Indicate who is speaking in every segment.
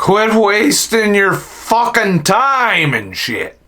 Speaker 1: Quit wasting your fucking time and shit.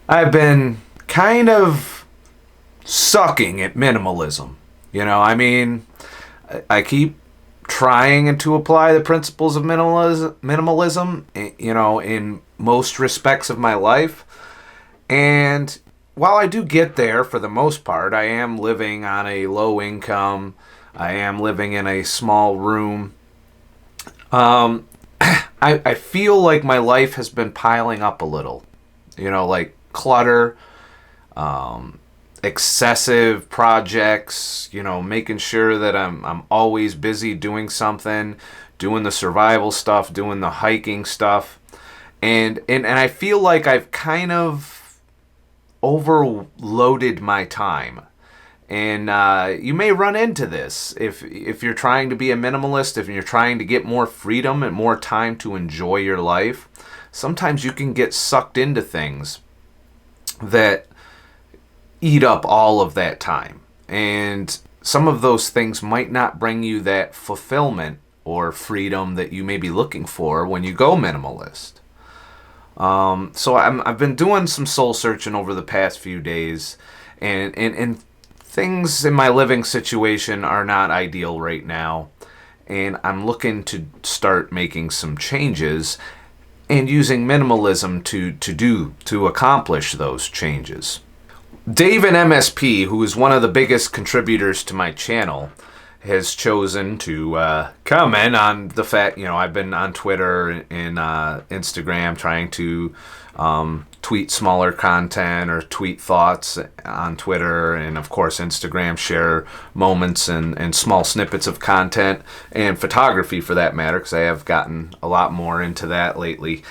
Speaker 1: I've been kind of sucking at minimalism. I keep trying to apply the principles of minimalism, in most respects of my life. And while I do get there for the most part, I am living on a low income. I am living in a small room. I feel like my life has been piling up a little, like clutter, excessive projects, making sure that I'm always busy doing something, doing the survival stuff, doing the hiking stuff. And I feel like I've kind of overloaded my time. And you may run into this if you're trying to be a minimalist, if you're trying to get more freedom and more time to enjoy your life. Sometimes you can get sucked into things that eat up all of that time. And some of those things might not bring you that fulfillment or freedom that you may be looking for when you go minimalist. So I've been doing some soul searching over the past few days, and things in my living situation are not ideal right now. And I'm looking to start making some changes and using minimalism to accomplish those changes. Dave in MSP, who is one of the biggest contributors to my channel, has chosen to comment on the fact, I've been on Twitter and Instagram trying to tweet smaller content or tweet thoughts on Twitter, and of course Instagram, share moments and small snippets of content, and photography for that matter, because I have gotten a lot more into that lately.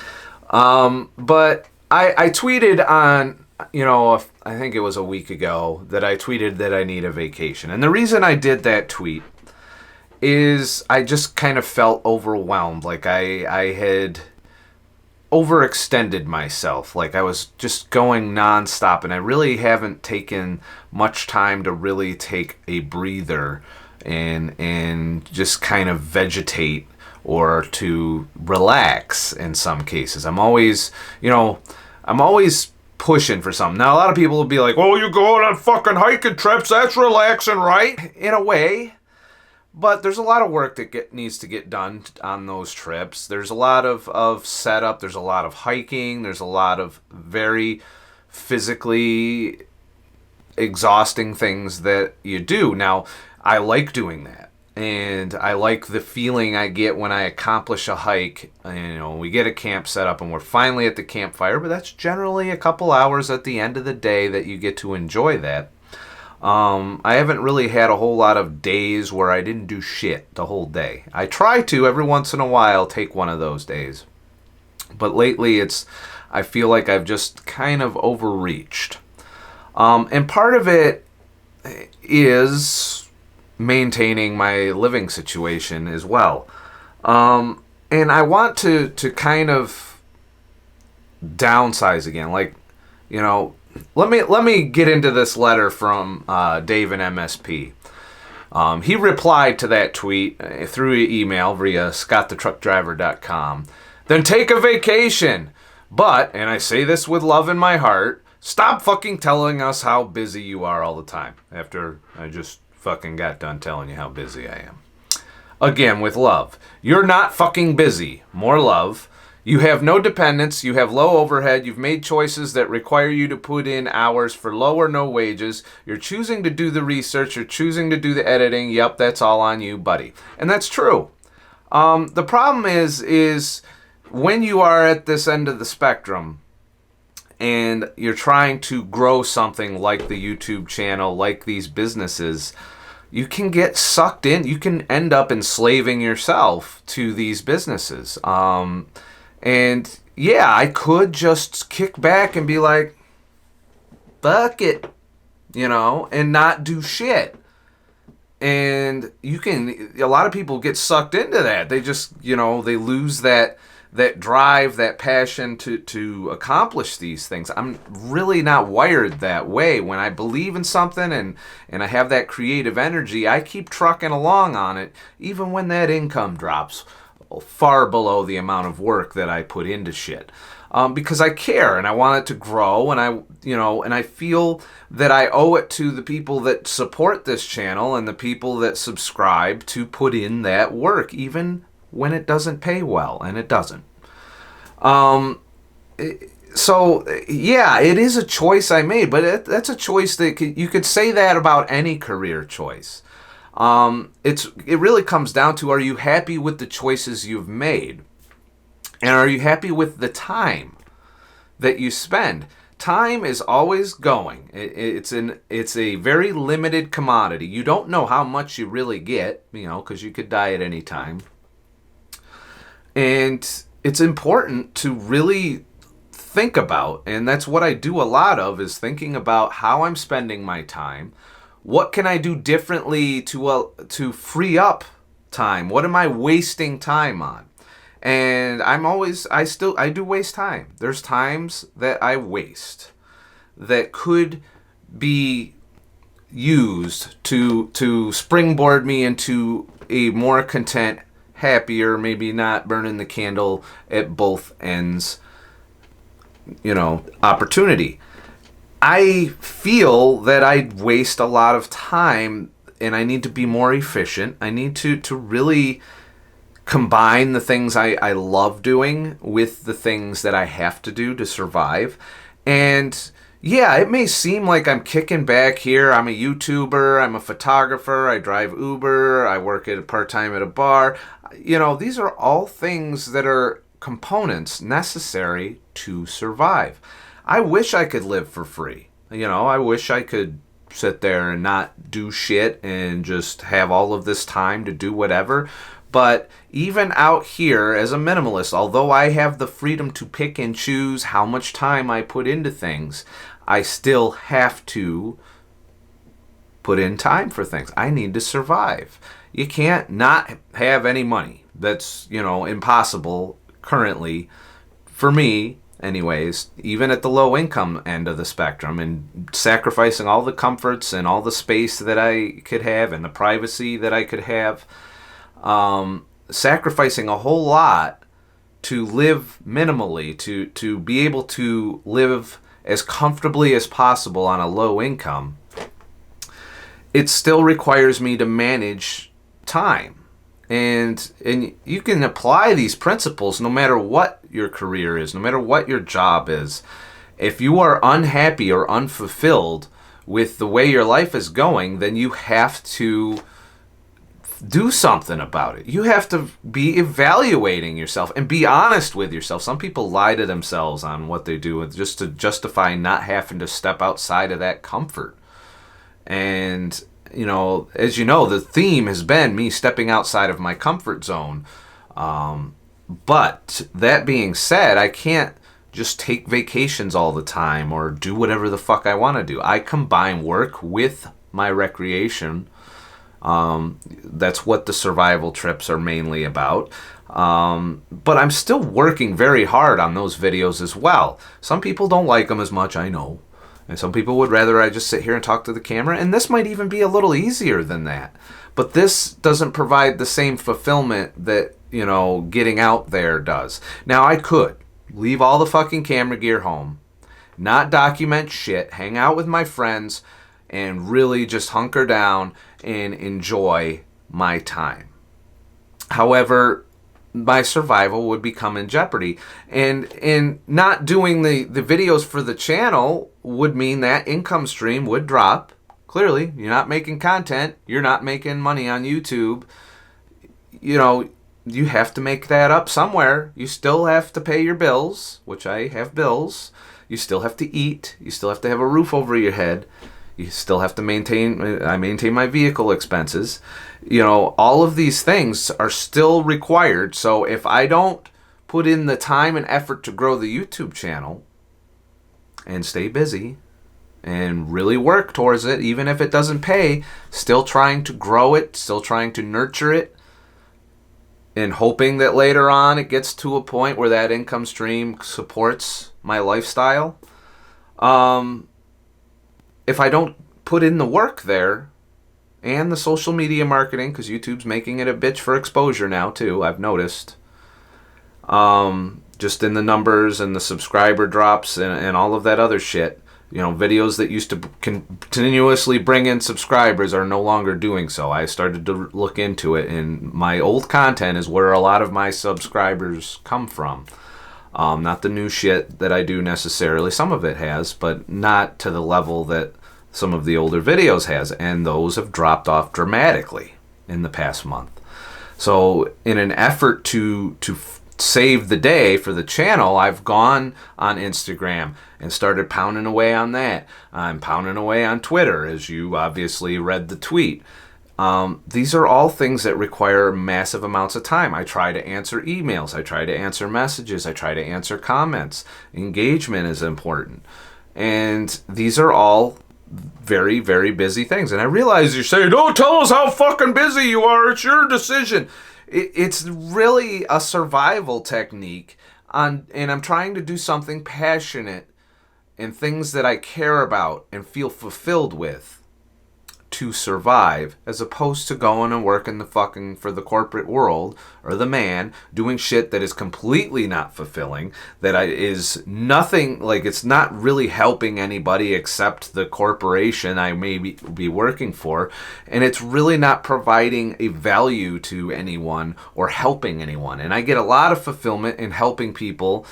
Speaker 1: But I tweeted on, I think it was a week ago, that I tweeted that I need a vacation. And the reason I did that tweet is I just kind of felt overwhelmed. Like I had overextended myself. Like I was just going nonstop, and I really haven't taken much time to really take a breather and just kind of vegetate or to relax in some cases. I'm always pushing for something. Now, a lot of people will be like, well, you're going on fucking hiking trips, that's relaxing, right? In a way. But there's a lot of work that needs to get done on those trips. There's a lot of setup. There's a lot of hiking. There's a lot of very physically exhausting things that you do. Now, I like doing that. And I like the feeling I get when I accomplish a hike. We get a camp set up and we're finally at the campfire, but that's generally a couple hours at the end of the day that you get to enjoy that. I haven't really had a whole lot of days where I didn't do shit the whole day. I try to every once in a while take one of those days. But lately I feel like I've just kind of overreached. And part of it is maintaining my living situation as well. And I want to kind of downsize again. Like, let me get into this letter from Dave in MSP. He replied to that tweet through email via ScottTheTruckDriver.com. Then take a vacation. But, and I say this with love in my heart, stop fucking telling us how busy you are all the time after I just fucking got done telling you how busy I am. Again, with love. You're not fucking busy. More love. You have no dependents. You have low overhead. You've made choices that require you to put in hours for low or no wages. You're choosing to do the research. You're choosing to do the editing. Yep, that's all on you, buddy. And that's true. The problem is when you are at this end of the spectrum and you're trying to grow something like the YouTube channel, like these businesses, you can get sucked in. You can end up enslaving yourself to these businesses. And yeah, I could just kick back and be like, fuck it, and not do shit. And a lot of people get sucked into that. They just, they lose that drive, that passion to accomplish these things. I'm really not wired that way. When I believe in something and I have that creative energy, I keep trucking along on it, even when that income drops far below the amount of work that I put into shit. Because I care and I want it to grow, and I feel that I owe it to the people that support this channel and the people that subscribe to put in that work, even when it doesn't pay well, and it doesn't. So yeah, it is a choice I made, but that's a choice that you could say that about any career choice. It really comes down to, are you happy with the choices you've made? And are you happy with the time that you spend? Time is always going. It's a very limited commodity. You don't know how much you really get, because you could die at any time. And it's important to really think about, and that's what I do a lot of, is thinking about how I'm spending my time. What can I do differently to free up time? What am I wasting time on? And I do waste time. There's times that I waste that could be used to springboard me into a more content, happier, maybe not burning the candle at both ends, opportunity. I feel that I waste a lot of time and I need to be more efficient. I need to really combine the things I love doing with the things that I have to do to survive. And yeah, it may seem like I'm kicking back here. I'm a YouTuber, I'm a photographer, I drive Uber, I work part-time at a bar. These are all things that are components necessary to survive. I wish I could live for free. I wish I could sit there and not do shit and just have all of this time to do whatever. But even out here as a minimalist, although I have the freedom to pick and choose how much time I put into things, I still have to put in time for things. I need to survive. You can't not have any money. That's, impossible currently for me anyways, even at the low income end of the spectrum, and sacrificing all the comforts and all the space that I could have and the privacy that I could have. Sacrificing a whole lot to live minimally, to be able to live as comfortably as possible on a low income. It still requires me to manage time. And you can apply these principles no matter what your career is, no matter what your job is. If you are unhappy or unfulfilled with the way your life is going, then you have to do something about it. You have to be evaluating yourself and be honest with yourself. Some people lie to themselves on what they do just to justify not having to step outside of that comfort. And, as you know, the theme has been me stepping outside of my comfort zone. But that being said, I can't just take vacations all the time or do whatever the fuck I want to do. I combine work with my recreation. That's what the survival trips are mainly about. But I'm still working very hard on those videos as well. Some people don't like them as much, I know. And some people would rather I just sit here and talk to the camera. And this might even be a little easier than that. But this doesn't provide the same fulfillment that, getting out there does. Now, I could. leave all the fucking camera gear home, not document shit, hang out with my friends, and really just hunker down and enjoy my time. However, my survival would become in jeopardy. And not doing the videos for the channel would mean that income stream would drop. Clearly, you're not making content. You're not making money on YouTube. You know, you have to make that up somewhere. You still have to pay your bills, which I have bills. You still have to eat. You still have to have a roof over your head. You still have to I maintain my vehicle expenses. You know, all of these things are still required. So if I don't put in the time and effort to grow the YouTube channel and stay busy and really work towards it, even if it doesn't pay, still trying to grow it, still trying to nurture it, and hoping that later on it gets to a point where that income stream supports my lifestyle. If I don't put in the work there and the social media marketing, because YouTube's making it a bitch for exposure now too, I've noticed, just in the numbers and the subscriber drops and all of that other shit, you know, videos that used to continuously bring in subscribers are no longer doing so. I started to look into it, and my old content is where a lot of my subscribers come from. Not the new shit that I do necessarily. Some of it has, but not to the level that some of the older videos has, and those have dropped off dramatically in the past month. So in an effort to save the day for the channel, I've gone on Instagram and started pounding away on that. I'm pounding away on Twitter, as you obviously read the tweet. These are all things that require massive amounts of time. I try to answer emails. I try to answer messages. I try to answer comments. Engagement is important. And these are all very, very busy things. And I realize you're saying, "Oh, tell us how fucking busy you are. It's your decision." It's really a survival technique, and I'm trying to do something passionate and things that I care about and feel fulfilled with to survive, as opposed to going and working for the corporate world or the man, doing shit that is completely not fulfilling, is nothing, like, it's not really helping anybody except the corporation I may be working for, and it's really not providing a value to anyone or helping anyone. And I get a lot of fulfillment in helping people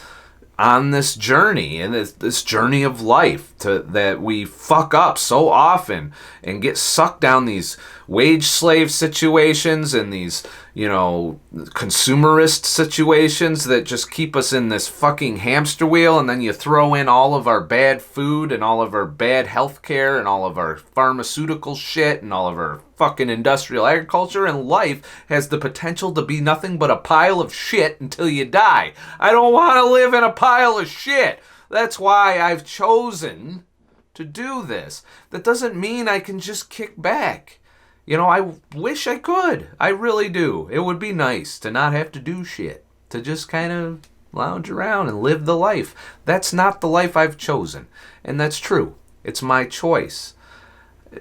Speaker 1: on this journey, and this journey of life that we fuck up so often and get sucked down these wage slave situations and these, you know, consumerist situations that just keep us in this fucking hamster wheel. And then you throw in all of our bad food and all of our bad health care and all of our pharmaceutical shit and all of our fucking industrial agriculture, and life has the potential to be nothing but a pile of shit until you die. I don't want to live in a pile of shit. That's why I've chosen to do this. That doesn't mean I can just kick back. You know, I wish I could. I really do. It would be nice to not have to do shit, to just kind of lounge around and live the life. That's not the life I've chosen, and that's true. It's my choice.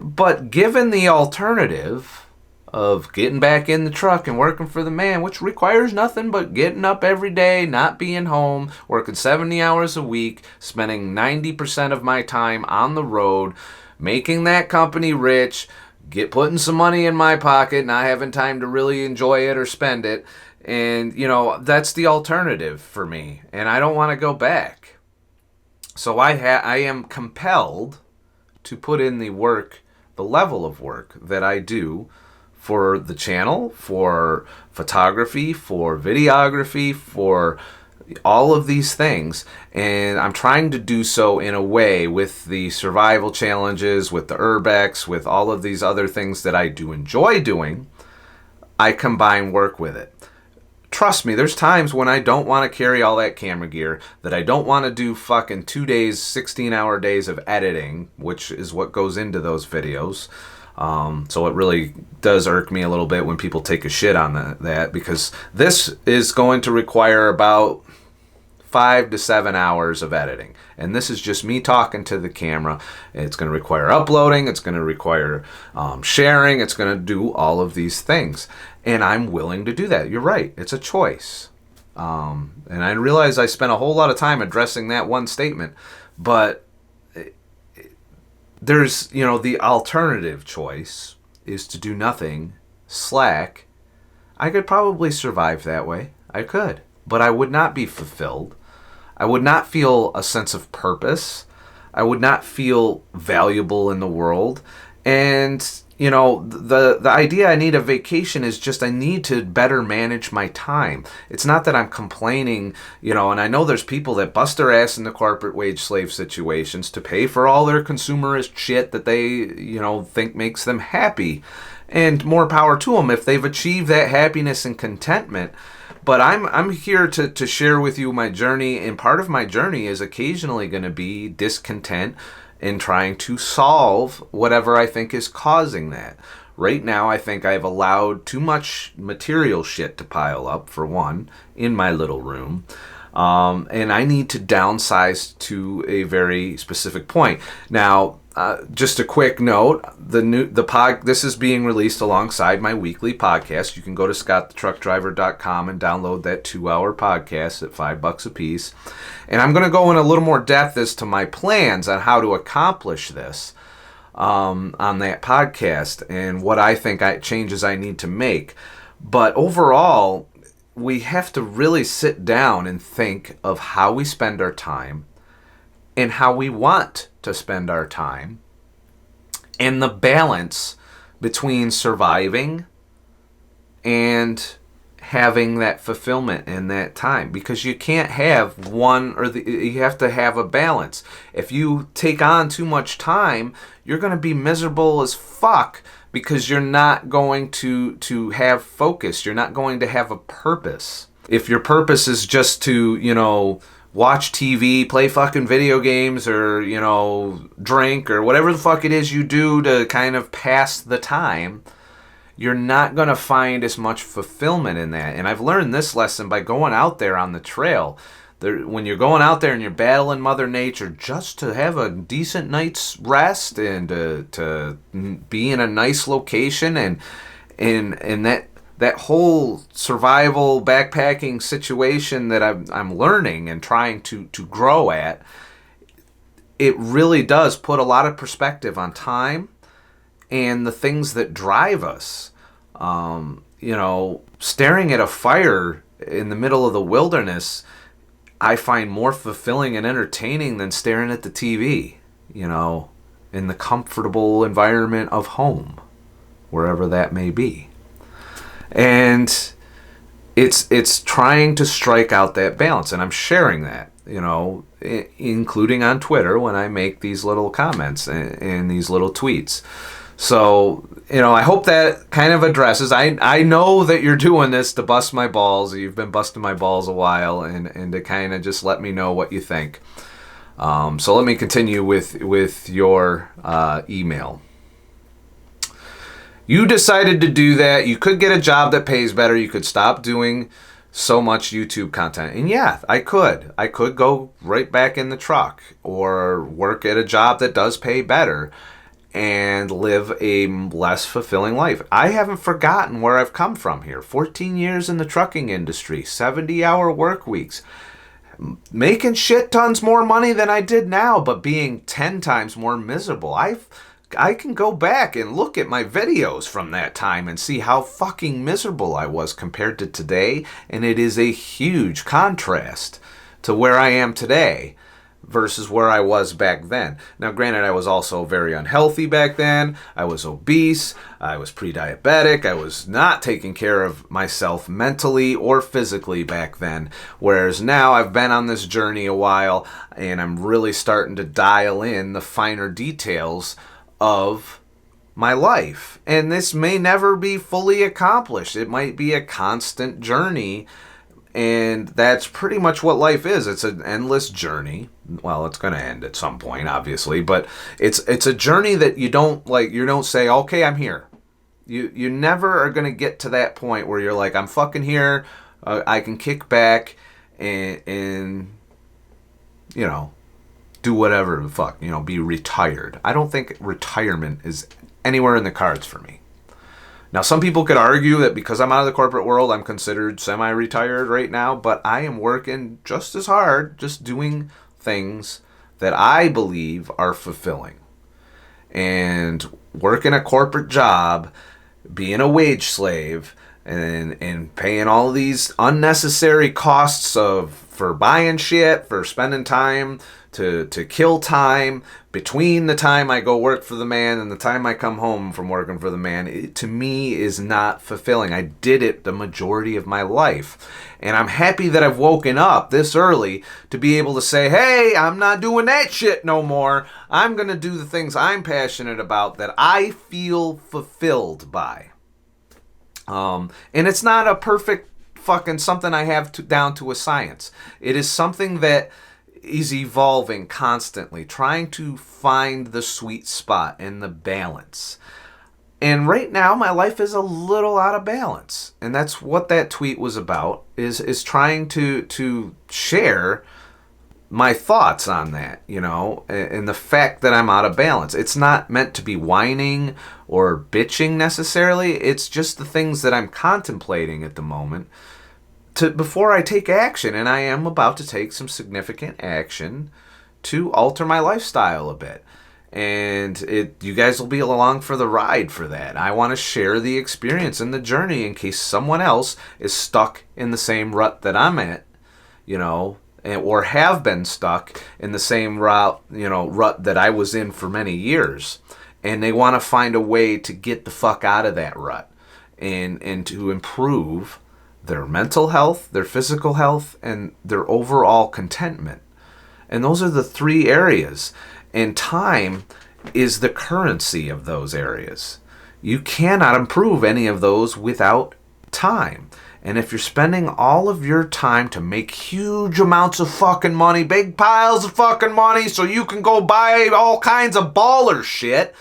Speaker 1: But given the alternative of getting back in the truck and working for the man, which requires nothing but getting up every day, not being home, working 70 hours a week, spending 90% of my time on the road, making that company rich, putting some money in my pocket, not having time to really enjoy it or spend it. And, you know, that's the alternative for me. And I don't want to go back. So I am compelled to put in the work, the level of work that I do for the channel, for photography, for videography, for all of these things. And I'm trying to do so in a way with the survival challenges, with the urbex, with all of these other things that I do enjoy doing. I combine work with it. Trust me, there's times when I don't want to carry all that camera gear, that I don't want to do fucking 2 days, 16-hour days of editing, which is what goes into those videos. So it really does irk me a little bit when people take a shit on that, because this is going to require about 5 to 7 hours of editing. And this is just me talking to the camera. It's going to require uploading. It's going to require sharing. It's going to do all of these things. And I'm willing to do that. You're right. It's a choice. And I realize I spent a whole lot of time addressing that one statement, but there's, the alternative choice is to do nothing, slack. I could probably survive that way. I could. But I would not be fulfilled. I would not feel a sense of purpose. I would not feel valuable in the world. And, the idea I need a vacation is just I need to better manage my time. It's not that I'm complaining, and I know there's people that bust their ass in the corporate wage slave situations to pay for all their consumerist shit that they, think makes them happy. And more power to them if they've achieved that happiness and contentment. But I'm here to share with you my journey, and part of my journey is occasionally going to be discontent in trying to solve whatever I think is causing that. Right now, I think I've allowed too much material shit to pile up, for one, in my little room. And I need to downsize to a very specific point. Now, just a quick note: this is being released alongside my weekly podcast. You can go to ScottTheTruckDriver.com and download that 2-hour podcast at $5 a piece. And I'm going to go in a little more depth as to my plans on how to accomplish this on that podcast and what I think changes I need to make. But overall, we have to really sit down and think of how we spend our time and how we want to spend our time, and the balance between surviving and having that fulfillment in that time, because you can't have one or you have to have a balance. If you take on too much time, you're going to be miserable as fuck, because you're not going to have focus. You're not going to have a purpose. If your purpose is just to, watch TV, play fucking video games, or, drink, or whatever the fuck it is you do to kind of pass the time, you're not going to find as much fulfillment in that. And I've learned this lesson by going out there on the trail. When you're going out there and you're battling Mother Nature just to have a decent night's rest and to be in a nice location, and that whole survival backpacking situation that I'm learning and trying to grow at, it really does put a lot of perspective on time and the things that drive us. Staring at a fire in the middle of the wilderness, I find more fulfilling and entertaining than staring at the TV, in the comfortable environment of home, wherever that may be. And it's trying to strike out that balance, and I'm sharing that, including on Twitter when I make these little comments and these little tweets. So, I hope that kind of addresses. I know that you're doing this to bust my balls. You've been busting my balls a while, and to kind of just let me know what you think. So let me continue with your email. You decided to do that. You could get a job that pays better. You could stop doing so much YouTube content. And yeah, I could. I could go right back in the truck or work at a job that does pay better and live a less fulfilling life. I haven't forgotten where I've come from here. 14 years in the trucking industry, 70-hour work weeks, making shit tons more money than I did now, but being 10 times more miserable. I can go back and look at my videos from that time and see how fucking miserable I was compared to today, and it is a huge contrast to where I am today versus where I was back then. Now, granted, I was also very unhealthy back then. I was obese. I was pre-diabetic. I was not taking care of myself mentally or physically back then. Whereas now I've been on this journey a while, and I'm really starting to dial in the finer details of my life. And this may never be fully accomplished. It might be a constant journey. And that's pretty much what life is. It's an endless journey. Well, it's going to end at some point, obviously, but it's a journey that you don't say, okay, I'm here. You never are going to get to that point where you're like, I'm fucking here. I can kick back and do whatever the fuck, be retired. I don't think retirement is anywhere in the cards for me. Now, some people could argue that because I'm out of the corporate world, I'm considered semi-retired right now, but I am working just as hard, just doing things that I believe are fulfilling. And working a corporate job, being a wage slave, and paying all these unnecessary costs for buying shit, for spending time to kill time between the time I go work for the man and the time I come home from working for the man, it, to me, is not fulfilling. I did it the majority of my life. And I'm happy that I've woken up this early to be able to say, hey, I'm not doing that shit no more. I'm going to do the things I'm passionate about that I feel fulfilled by. And it's not a perfect fucking something I have down to a science. It is something that is evolving constantly, trying to find the sweet spot and the balance. And right now, my life is a little out of balance. And that's what that tweet was about, is trying to share my thoughts on that, you know, and the fact that I'm out of balance. It's not meant to be whining or bitching necessarily. It's just the things that I'm contemplating at the moment before I take action. And I am about to take some significant action to alter my lifestyle a bit. And you guys will be along for the ride for that. I want to share the experience and the journey in case someone else is stuck in the same rut that I'm at, you know, or have been stuck in the same rut that I was in for many years. And they want to find a way to get the fuck out of that rut and to improve their mental health, their physical health, and their overall contentment. And those are the three areas. And time is the currency of those areas. You cannot improve any of those without time. And if you're spending all of your time to make huge amounts of fucking money, big piles of fucking money, so you can go buy all kinds of baller shit,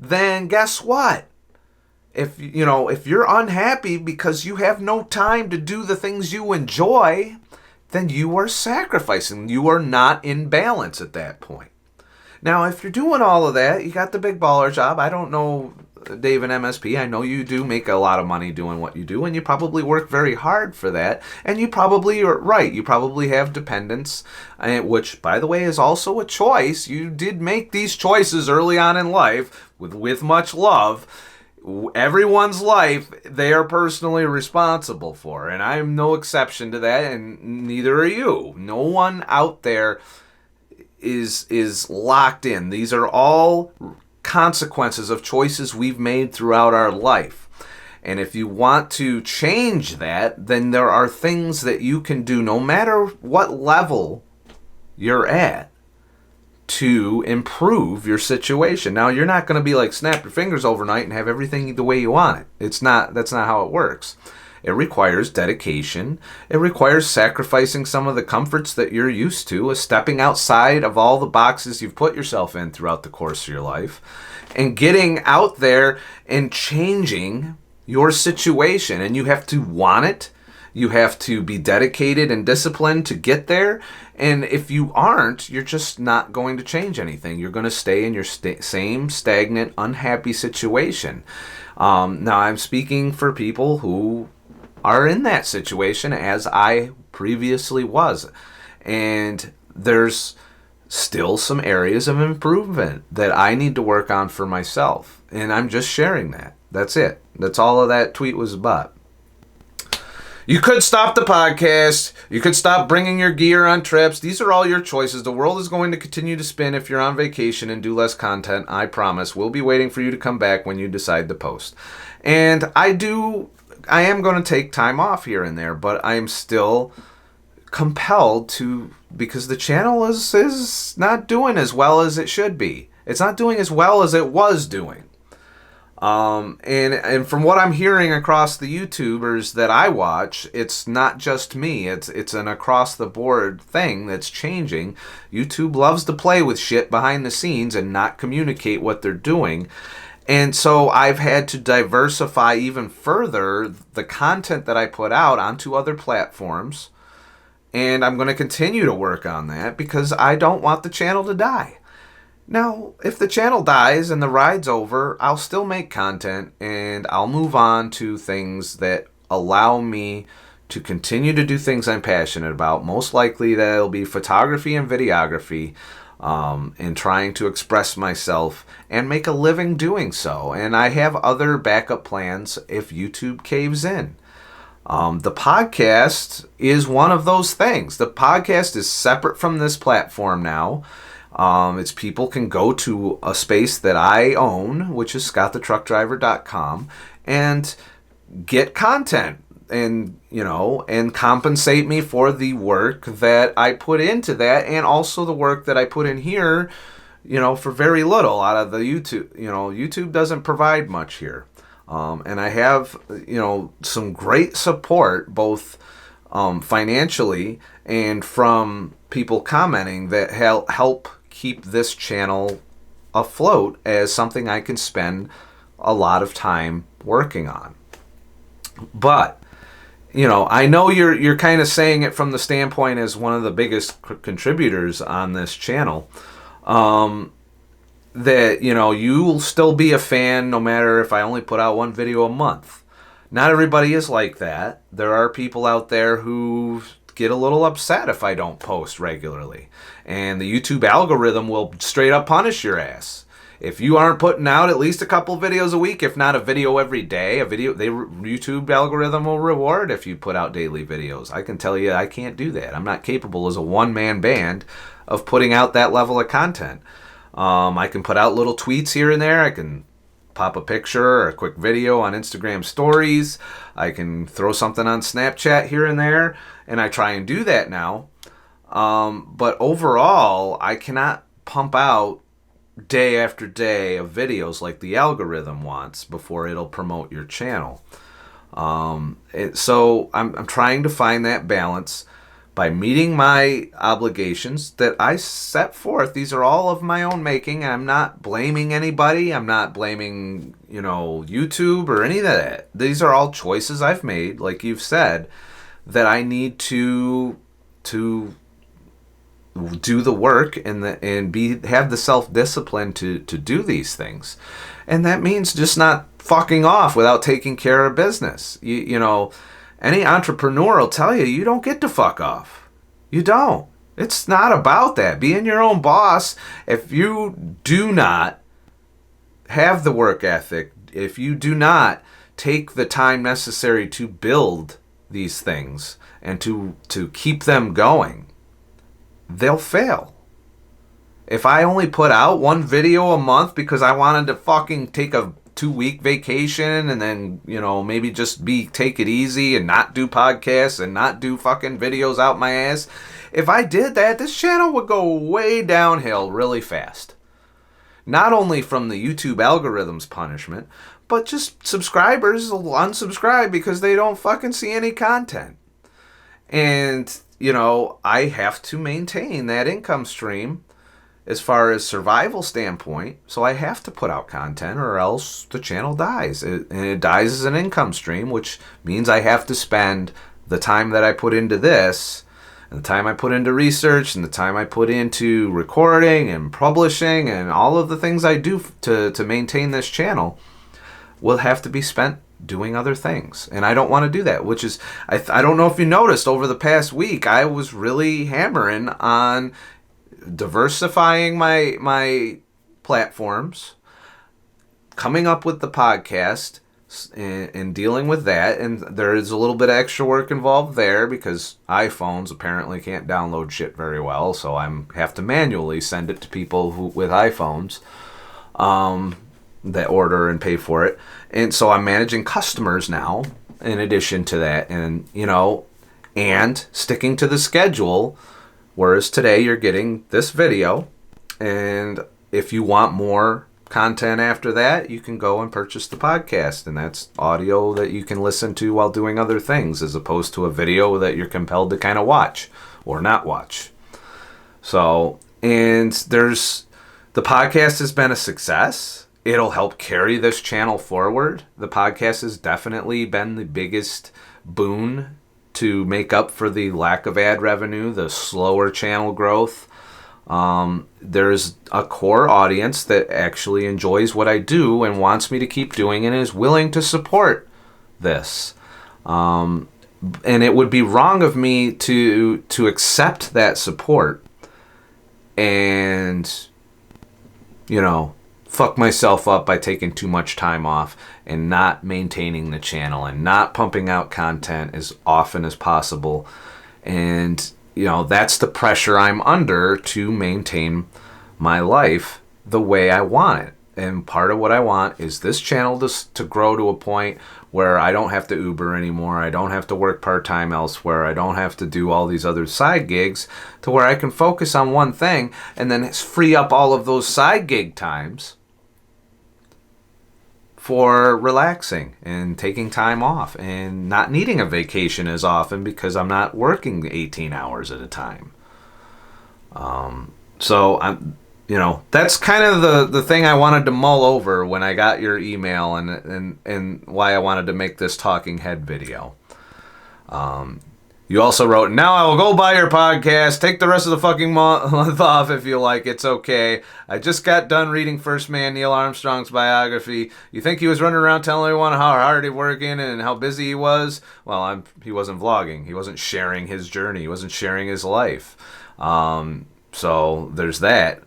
Speaker 1: then guess what? If you're unhappy because you have no time to do the things you enjoy, then you are sacrificing. You are not in balance at that point. Now, if you're doing all of that, you got the big baller job. I don't know, Dave and MSP. I know you do make a lot of money doing what you do, and you probably work very hard for that. And you probably are right. You probably have dependents, which, by the way, is also a choice. You did make these choices early on in life with much love. Everyone's life they are personally responsible for, and I'm no exception to that, and neither are you. No one out there is locked in. These are all consequences of choices we've made throughout our life. And if you want to change that, then there are things that you can do no matter what level you're at to improve your situation. Now, you're not going to be like snap your fingers overnight and have everything the way you want it. That's not how it works. It requires dedication. It requires sacrificing some of the comforts that you're used to, stepping outside of all the boxes you've put yourself in throughout the course of your life, and getting out there and changing your situation. And you have to want it. You have to be dedicated and disciplined to get there. And if you aren't, you're just not going to change anything. You're going to stay in your same stagnant, unhappy situation. Now, I'm speaking for people who are in that situation as I previously was. And there's still some areas of improvement that I need to work on for myself. And I'm just sharing that. That's it. That's all of that tweet was about. You could stop the podcast. You could stop bringing your gear on trips. These are all your choices. The world is going to continue to spin if you're on vacation and do less content. I promise. We'll be waiting for you to come back when you decide to post. And I am going to take time off here and there, but I'm still compelled to, because the channel is not doing as well as it should be. It's not doing as well as it was doing. And from what I'm hearing across the YouTubers that I watch, it's not just me. It's an across the board thing that's changing. YouTube loves to play with shit behind the scenes and not communicate what they're doing. And so I've had to diversify even further the content that I put out onto other platforms. And I'm going to continue to work on that because I don't want the channel to die. Now, if the channel dies and the ride's over, I'll still make content and I'll move on to things that allow me to continue to do things I'm passionate about. Most likely that'll be photography and videography, and trying to express myself and make a living doing so. And I have other backup plans if YouTube caves in. The podcast is one of those things. The podcast is separate from this platform now. It's people can go to a space that I own, which is ScottTheTruckDriver.com, and get content and, and compensate me for the work that I put into that, and also the work that I put in here, for very little out of the YouTube. YouTube doesn't provide much here. And I have, some great support, both financially and from people commenting that help keep this channel afloat as something I can spend a lot of time working on. But, I know you're kind of saying it from the standpoint as one of the biggest contributors on this channel, that, you'll still be a fan no matter if I only put out one video a month. Not everybody is like that. There are people out there who get a little upset if I don't post regularly. And the YouTube algorithm will straight up punish your ass. If you aren't putting out at least a couple videos a week, if not a video every day, YouTube algorithm will reward if you put out daily videos. I can tell you I can't do that. I'm not capable as a one-man band of putting out that level of content. I can put out little tweets here and there. I can pop a picture or a quick video on Instagram stories. I can throw something on Snapchat here and there, and I try and do that now. But overall, I cannot pump out day after day of videos like the algorithm wants before it'll promote your channel. So I'm trying to find that balance by meeting my obligations that I set forth. These are all of my own making. I'm not blaming anybody. I'm not blaming, YouTube or any of that. These are all choices I've made, like you've said, that I need to do the work and have the self-discipline to do these things. And that means just not fucking off without taking care of business. Any entrepreneur will tell you, you don't get to fuck off. You don't. It's not about that. Being your own boss, if you do not have the work ethic, if you do not take the time necessary to build these things and to keep them going, they'll fail. If I only put out one video a month because I wanted to fucking take a 2-week vacation and then, maybe just take it easy and not do podcasts and not do fucking videos out my ass. If I did that, this channel would go way downhill really fast. Not only from the YouTube algorithm's punishment, but just subscribers will unsubscribe because they don't fucking see any content. And, I have to maintain that income stream as far as survival standpoint, so I have to put out content or else the channel dies. And it dies as an income stream, which means I have to spend the time that I put into this, and the time I put into research, and the time I put into recording and publishing, and all of the things I do to maintain this channel will have to be spent doing other things. And I don't want to do that, which is, I don't know if you noticed over the past week, I was really hammering on diversifying my platforms, coming up with the podcast, and dealing with that. And there is a little bit of extra work involved there because iPhones apparently can't download shit very well, so I have to manually send it to people with iPhones that order and pay for it. And so I'm managing customers now in addition to that, and and sticking to the schedule. Whereas today you're getting this video, and if you want more content after that, you can go and purchase the podcast, and that's audio that you can listen to while doing other things, as opposed to a video that you're compelled to kind of watch or not watch. So, and the podcast has been a success. It'll help carry this channel forward. The podcast has definitely been the biggest boon to make up for the lack of ad revenue, the slower channel growth. There's a core audience that actually enjoys what I do and wants me to keep doing and is willing to support this. And it would be wrong of me to accept that support and, fuck myself up by taking too much time off and not maintaining the channel and not pumping out content as often as possible. And, that's the pressure I'm under to maintain my life the way I want it. And part of what I want is this channel to grow to a point where I don't have to Uber anymore. I don't have to work part-time elsewhere. I don't have to do all these other side gigs, to where I can focus on one thing and then free up all of those side gig times for relaxing and taking time off and not needing a vacation as often because I'm not working 18 hours at a time. So I'm, that's kind of the thing I wanted to mull over when I got your email and why I wanted to make this talking head video. You also wrote, now I will go buy your podcast. Take the rest of the fucking month off if you like. It's okay. I just got done reading First Man Neil Armstrong's biography. You think he was running around telling everyone how hard he was working and how busy he was? Well, he wasn't vlogging. He wasn't sharing his journey. He wasn't sharing his life. So there's that.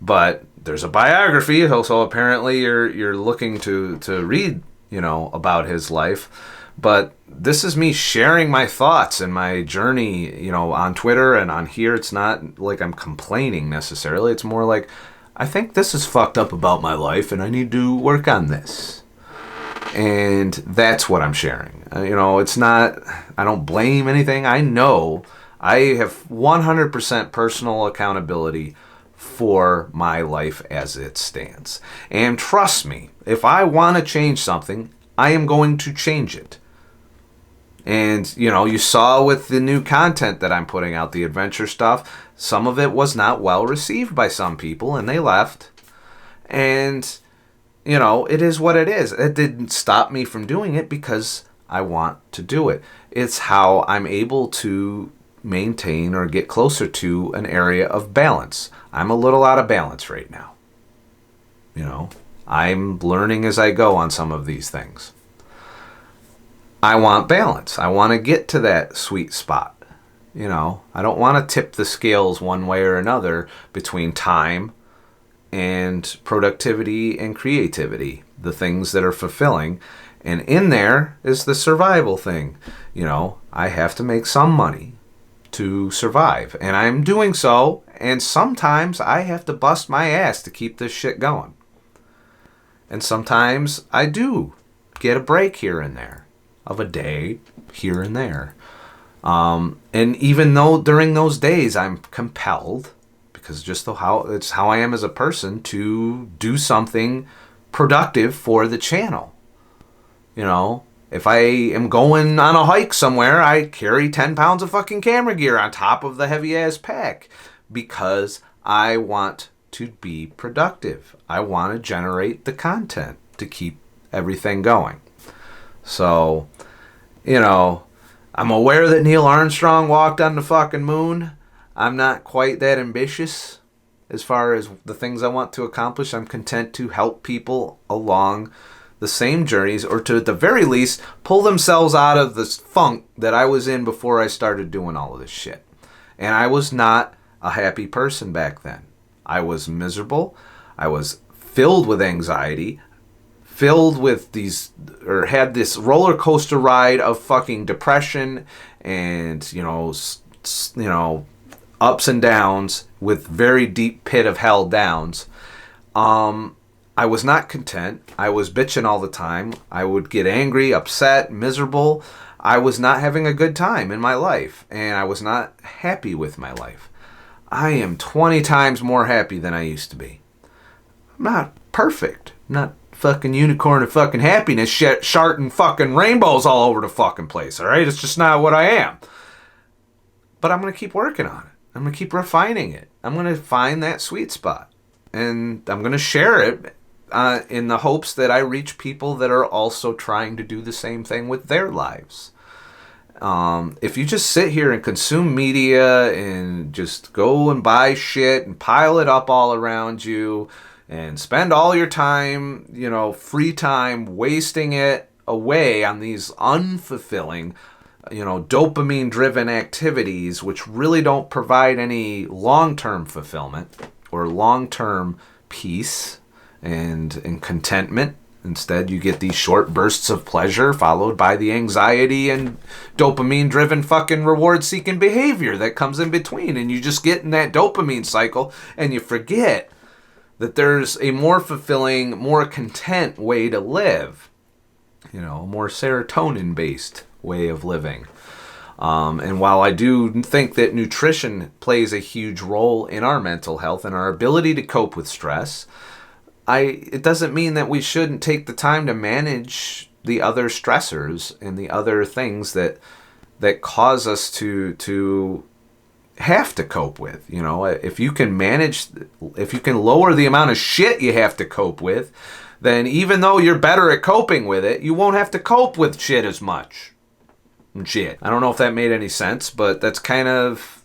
Speaker 1: But there's a biography. So apparently you're looking to read, about his life. But this is me sharing my thoughts and my journey, on Twitter and on here. It's not like I'm complaining necessarily. It's more like, I think this is fucked up about my life and I need to work on this. And that's what I'm sharing. It's not, I don't blame anything. I know I have 100% personal accountability for my life as it stands. And trust me, if I want to change something, I am going to change it. And, you saw with the new content that I'm putting out, the adventure stuff, some of it was not well received by some people and they left. And, it is what it is. It didn't stop me from doing it because I want to do it. It's how I'm able to maintain or get closer to an area of balance. I'm a little out of balance right now. I'm learning as I go on some of these things. I want balance. I want to get to that sweet spot. I don't want to tip the scales one way or another between time and productivity and creativity, the things that are fulfilling. And in there is the survival thing. I have to make some money to survive. And I'm doing so. And sometimes I have to bust my ass to keep this shit going. And sometimes I do get a break here and there. Of a day here and there. And even though during those days I'm compelled, because just it's how I am as a person, to do something productive for the channel. If I am going on a hike somewhere, I carry 10 pounds of fucking camera gear on top of the heavy ass pack because I want to be productive. I want to generate the content to keep everything going. So, I'm aware that Neil Armstrong walked on the fucking moon. I'm not quite that ambitious as far as the things I want to accomplish. I'm content to help people along the same journeys, or to at the very least pull themselves out of this funk that I was in before I started doing all of this shit. And I was not a happy person back then. I was miserable. I was filled with anxiety. Filled with had this roller coaster ride of fucking depression and, ups and downs with very deep pit of hell downs. I was not content. I was bitching all the time. I would get angry, upset, miserable. I was not having a good time in my life, and I was not happy with my life. I am 20 times more happy than I used to be. I'm not perfect. I'm not fucking unicorn of fucking happiness, sharting fucking rainbows all over the fucking place, alright? It's just not what I am. But I'm going to keep working on it. I'm going to keep refining it. I'm going to find that sweet spot. And I'm going to share it in the hopes that I reach people that are also trying to do the same thing with their lives. If you just sit here and consume media and just go and buy shit and pile it up all around you and spend all your time, free time, wasting it away on these unfulfilling, dopamine driven activities, which really don't provide any long-term fulfillment or long-term peace and contentment. Instead, you get these short bursts of pleasure followed by the anxiety and dopamine-driven fucking reward-seeking behavior that comes in between. And you just get in that dopamine cycle and you forget that there's a more fulfilling, more content way to live. A more serotonin-based way of living. And while I do think that nutrition plays a huge role in our mental health and our ability to cope with stress, it doesn't mean that we shouldn't take the time to manage the other stressors and the other things that cause us to have to cope with. If you can lower the amount of shit you have to cope with, then even though you're better at coping with it, you won't have to cope with shit as much. Shit. I don't know if that made any sense, but that's kind of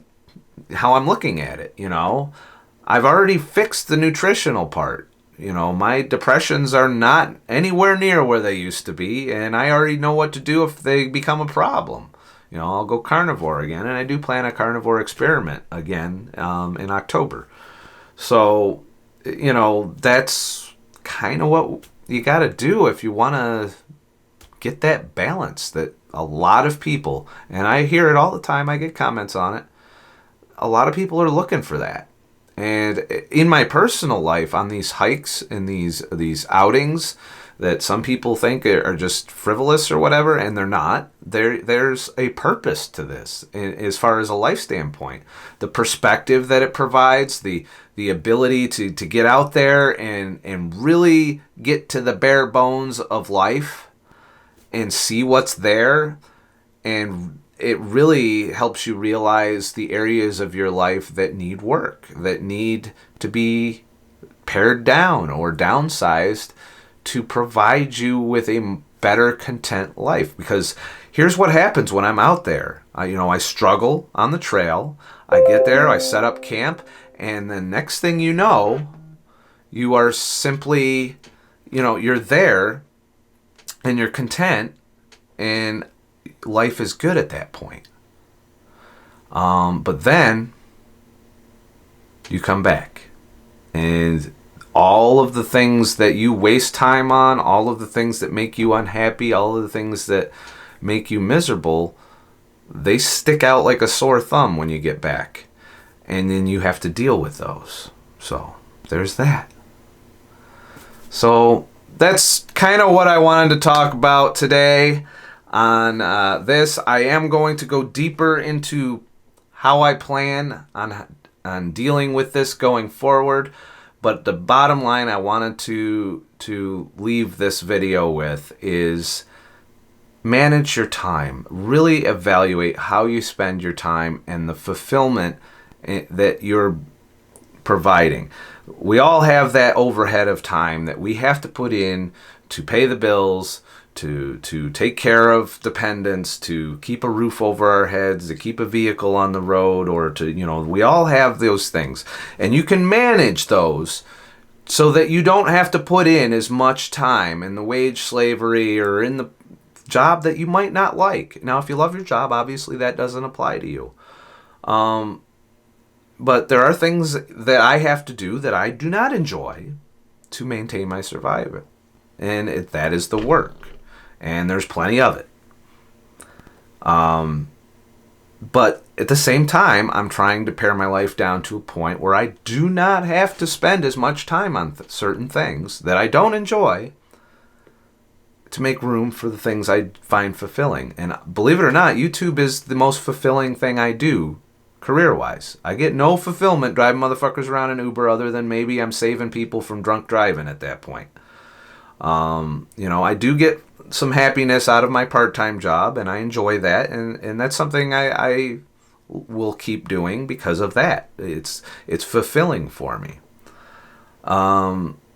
Speaker 1: how I'm looking at it. I've already fixed the nutritional part. My depressions are not anywhere near where they used to be, and I already know what to do if they become a problem. I'll go carnivore again, and I do plan a carnivore experiment again in October. So, that's kind of what you got to do if you want to get that balance that a lot of people, and I hear it all the time, I get comments on it, a lot of people are looking for that. And in my personal life, on these hikes and these outings that some people think are just frivolous or whatever, and they're not, there's a purpose to this as far as a life standpoint. The perspective that it provides, the ability to get out there and really get to the bare bones of life and see what's there, and it really helps you realize the areas of your life that need work, that need to be pared down or downsized to provide you with a better content life. Because here's what happens when I'm out there. I struggle on the trail. I get there, I set up camp, and the next thing you know, you are simply, you're there and you're content and life is good at that point. But then you come back and all of the things that you waste time on, all of the things that make you unhappy, all of the things that make you miserable, they stick out like a sore thumb when you get back. And then you have to deal with those. So there's that. So that's kind of what I wanted to talk about today on this. I am going to go deeper into how I plan on dealing with this going forward. But the bottom line I wanted to leave this video with is manage your time. Really evaluate how you spend your time and the fulfillment that you're providing. We all have that overhead of time that we have to put in to pay the bills, to take care of dependents, to keep a roof over our heads, to keep a vehicle on the road, or we all have those things. And you can manage those so that you don't have to put in as much time in the wage slavery or in the job that you might not like. Now, if you love your job, obviously that doesn't apply to you. But there are things that I have to do that I do not enjoy to maintain my survival. And that is the work. And there's plenty of it. But at the same time, I'm trying to pare my life down to a point where I do not have to spend as much time on certain things that I don't enjoy to make room for the things I find fulfilling. And believe it or not, YouTube is the most fulfilling thing I do career-wise. I get no fulfillment driving motherfuckers around in Uber other than maybe I'm saving people from drunk driving at that point. I do get some happiness out of my part-time job, and I enjoy that, and that's something I will keep doing because of that. It's fulfilling for me.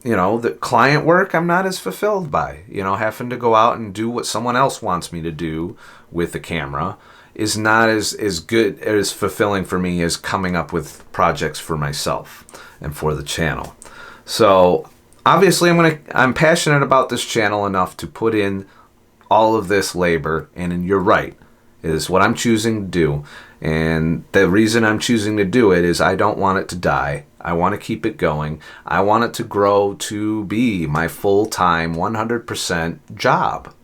Speaker 1: the client work I'm not as fulfilled by. Having to go out and do what someone else wants me to do with the camera is not as good, as fulfilling for me as coming up with projects for myself and for the channel. So obviously I'm passionate about this channel enough to put in all of this labor, and you're right, it is what I'm choosing to do. And the reason I'm choosing to do it is I don't want it to die. I want to keep it going. I want it to grow to be my full-time 100% job.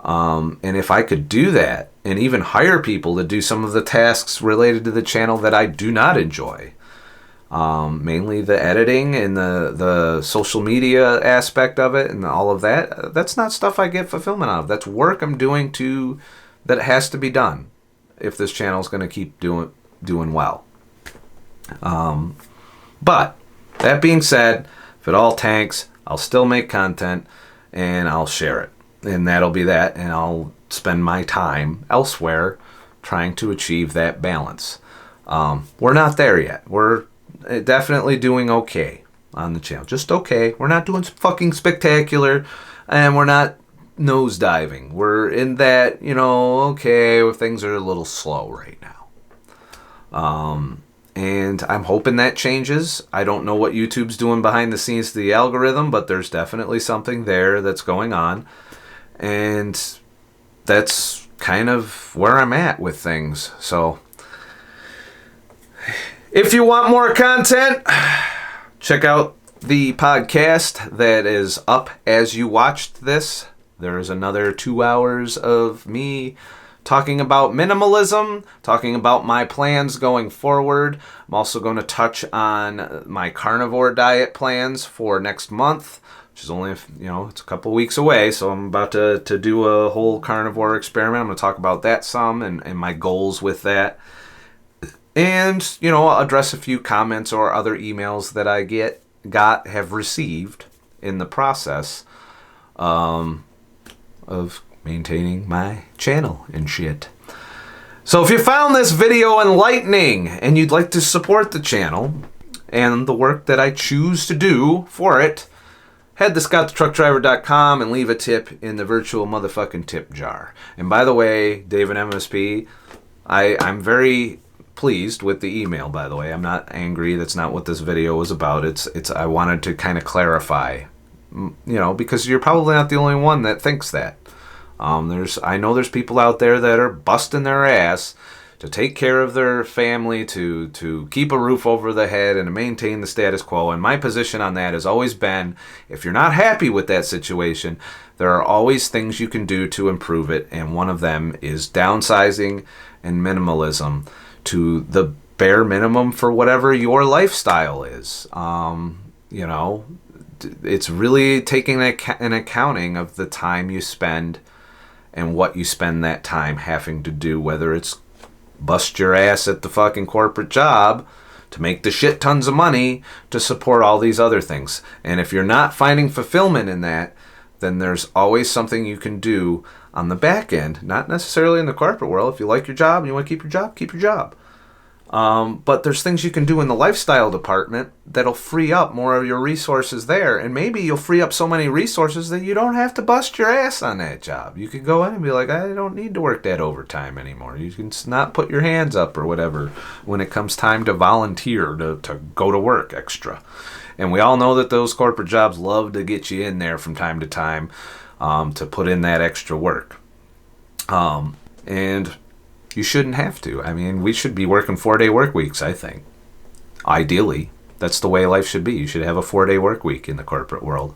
Speaker 1: And if I could do that and even hire people to do some of the tasks related to the channel that I do not enjoy, mainly the editing and the social media aspect of it and all of that, that's not stuff I get fulfillment out of. That's work I'm doing that has to be done if this channel is going to keep doing well. But that being said, if it all tanks, I'll still make content and I'll share it. And that'll be that, and I'll spend my time elsewhere trying to achieve that balance. We're not there yet. We're definitely doing okay on the channel. Just okay. We're not doing fucking spectacular, and we're not nosediving. We're in that, okay, where things are a little slow right now. And I'm hoping that changes. I don't know what YouTube's doing behind the scenes to the algorithm, but there's definitely something there that's going on. And that's kind of where I'm at with things. So if you want more content, check out the podcast that is up as you watched this. There's another 2 hours of me talking about minimalism, talking about my plans going forward. I'm also going to touch on my carnivore diet plans for next month, which is only, it's a couple weeks away. So I'm about to do a whole carnivore experiment. I'm going to talk about that some and my goals with that. And, I'll address a few comments or other emails that I have received in the process of maintaining my channel and shit. So if you found this video enlightening and you'd like to support the channel and the work that I choose to do for it, head to ScottTheTruckDriver.com and leave a tip in the virtual motherfucking tip jar. And by the way, David MSP, I'm very pleased with the email, by the way. I'm not angry. That's not what this video was about. It's I wanted to kind of clarify, because you're probably not the only one that thinks that. I know there's people out there that are busting their ass to take care of their family, to keep a roof over the head and to maintain the status quo. And my position on that has always been, if you're not happy with that situation, there are always things you can do to improve it. And one of them is downsizing and minimalism to the bare minimum for whatever your lifestyle is. It's really taking an accounting of the time you spend and what you spend that time having to do, whether it's bust your ass at the fucking corporate job to make the shit tons of money to support all these other things. And if you're not finding fulfillment in that, then there's always something you can do on the back end, not necessarily in the corporate world. If you like your job and you want to keep your job. But there's things you can do in the lifestyle department that'll free up more of your resources there. And maybe you'll free up so many resources that you don't have to bust your ass on that job. You could go in and be like, I don't need to work that overtime anymore. You can not put your hands up or whatever when it comes time to volunteer to go to work extra. And we all know that those corporate jobs love to get you in there from time to time to put in that extra work. And you shouldn't have to. I mean, we should be working 4-day work weeks, I think. Ideally, that's the way life should be. You should have a 4-day work week in the corporate world.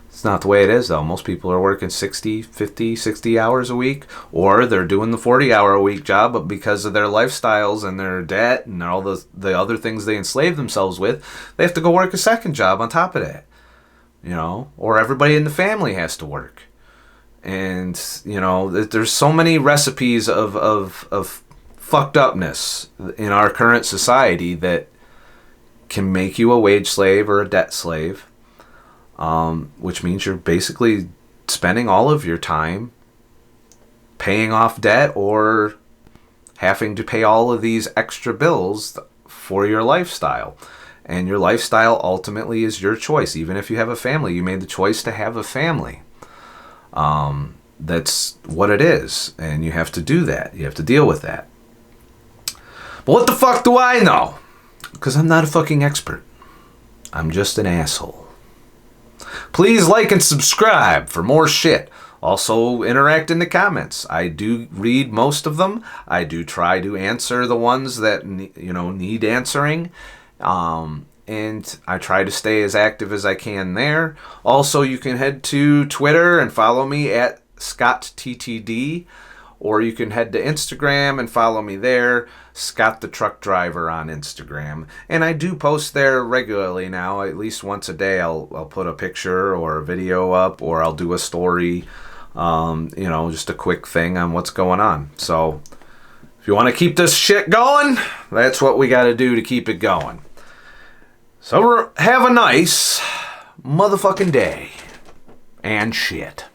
Speaker 1: It's not the way it is, though. Most people are working 60 hours a week, or they're doing the 40-hour-a-week job, but because of their lifestyles and their debt and all the other things they enslave themselves with, they have to go work a second job on top of that. Or everybody in the family has to work. And, there's so many recipes of fucked upness in our current society that can make you a wage slave or a debt slave, which means you're basically spending all of your time paying off debt or having to pay all of these extra bills for your lifestyle. And your lifestyle ultimately is your choice. Even if you have a family, you made the choice to have a family. That's what it is. And you have to do that. You have to deal with that. But what the fuck do I know? Because I'm not a fucking expert. I'm just an asshole. Please like and subscribe for more shit. Also, interact in the comments. I do read most of them. I do try to answer the ones that need answering. And I try to stay as active as I can there. Also, you can head to Twitter and follow me at ScottTTD. Or you can head to Instagram and follow me there, ScottTheTruckDriver on Instagram. And I do post there regularly now. At least once a day I'll put a picture or a video up, or I'll do a story, just a quick thing on what's going on. So if you want to keep this shit going, that's what we got to do to keep it going. So have a nice motherfucking day and shit.